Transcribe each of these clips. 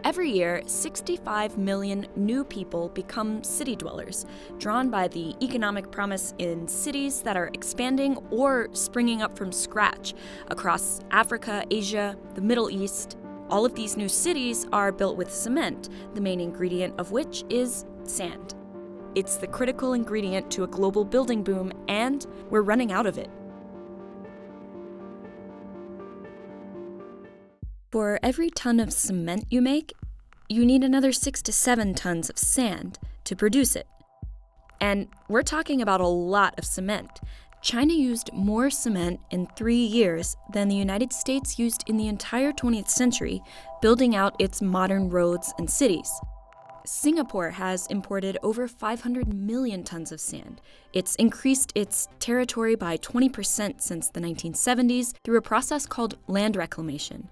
Every year, 65 million new people become city dwellers, drawn by the economic promise in cities that are expanding or springing up from scratch across Africa, Asia, the Middle East. All of these new cities are built with cement, the main ingredient of which is sand. It's the critical ingredient to a global building boom, and we're running out of it. For every ton of cement you make, you need another 6 to 7 tons of sand to produce it. And we're talking about a lot of cement. China used more cement in 3 years than the United States used in the entire 20th century, building out its modern roads and cities. Singapore has imported over 500 million tons of sand. It's increased its territory by 20% since the 1970s through a process called land reclamation.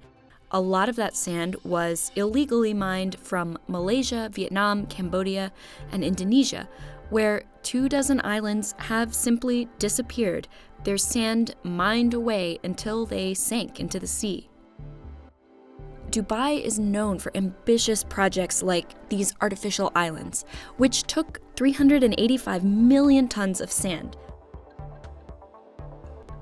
A lot of that sand was illegally mined from Malaysia, Vietnam, Cambodia, and Indonesia, where 24 islands have simply disappeared, their sand mined away until they sank into the sea. Dubai is known for ambitious projects like these artificial islands, which took 385 million tons of sand.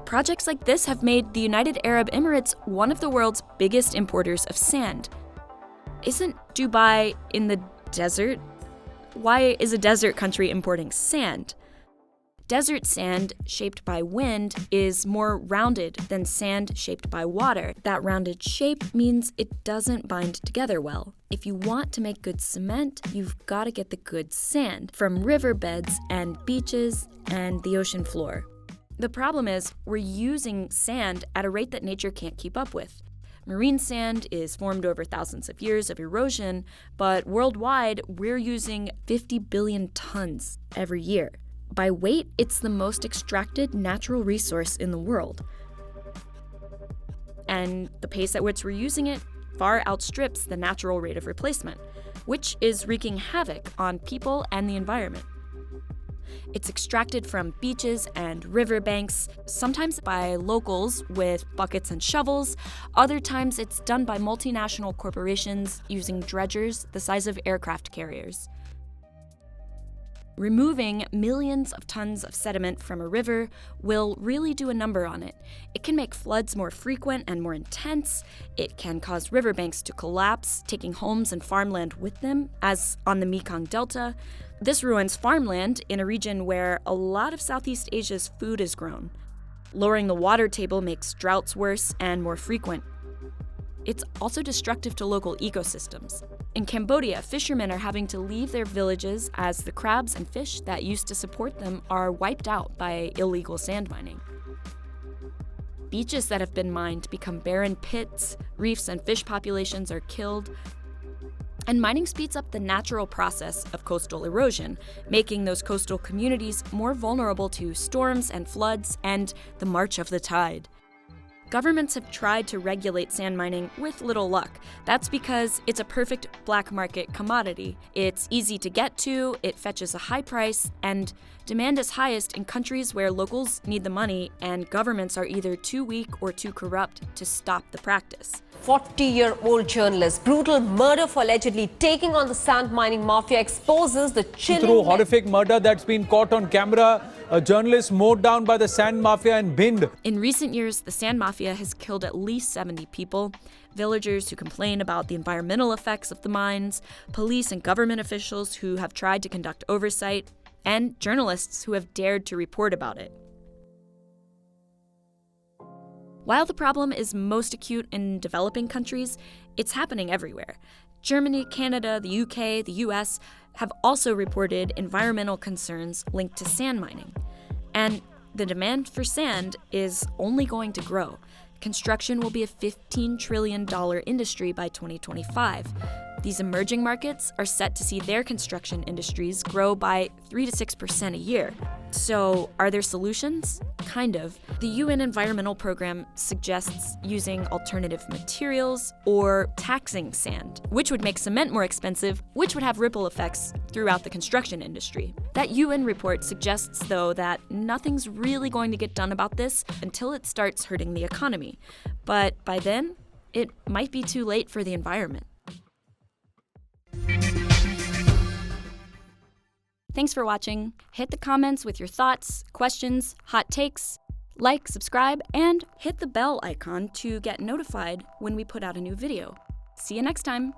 Projects like this have made the United Arab Emirates one of the world's biggest importers of sand. Isn't Dubai in the desert? Why is a desert country importing sand? Desert sand shaped by wind is more rounded than sand shaped by water. That rounded shape means it doesn't bind together well. If you want to make good cement, you've got to get the good sand from riverbeds and beaches and the ocean floor. The problem is, we're using sand at a rate that nature can't keep up with. Marine sand is formed over thousands of years of erosion, but worldwide, we're using 50 billion tons every year. By weight, it's the most extracted natural resource in the world. And the pace at which we're using it far outstrips the natural rate of replacement, which is wreaking havoc on people and the environment. It's extracted from beaches and riverbanks, sometimes by locals with buckets and shovels. Other times it's done by multinational corporations using dredgers the size of aircraft carriers. Removing millions of tons of sediment from a river will really do a number on it. It can make floods more frequent and more intense. It can cause riverbanks to collapse, taking homes and farmland with them, as on the Mekong Delta. This ruins farmland in a region where a lot of Southeast Asia's food is grown. Lowering the water table makes droughts worse and more frequent. It's also destructive to local ecosystems. In Cambodia, fishermen are having to leave their villages as the crabs and fish that used to support them are wiped out by illegal sand mining. Beaches that have been mined become barren pits, reefs and fish populations are killed, and mining speeds up the natural process of coastal erosion, making those coastal communities more vulnerable to storms and floods and the march of the tide. Governments have tried to regulate sand mining with little luck. That's because it's a perfect black market commodity. It's easy to get to, it fetches a high price, and demand is highest in countries where locals need the money and governments are either too weak or too corrupt to stop the practice. 40-year-old journalist, brutal murder for allegedly taking on the sand mining mafia exposes the chilling... Through horrific murder that's been caught on camera, a journalist mowed down by the sand mafia in Bhind. In recent years, the sand mafia has killed at least 70 people. Villagers who complain about the environmental effects of the mines, police and government officials who have tried to conduct oversight, and journalists who have dared to report about it. While the problem is most acute in developing countries, it's happening everywhere. Germany, Canada, the UK, the US have also reported environmental concerns linked to sand mining. And the demand for sand is only going to grow. Construction will be a $15 trillion industry by 2025. These emerging markets are set to see their construction industries grow by 3 to 6% a year. So, are there solutions? Kind of. The UN Environmental Program suggests using alternative materials or taxing sand, which would make cement more expensive, which would have ripple effects throughout the construction industry. That UN report suggests, though, that nothing's really going to get done about this until it starts hurting the economy. But by then, it might be too late for the environment. Thanks for watching. Hit the comments with your thoughts, questions, hot takes. Like, subscribe, and hit the bell icon to get notified when we put out a new video. See you next time.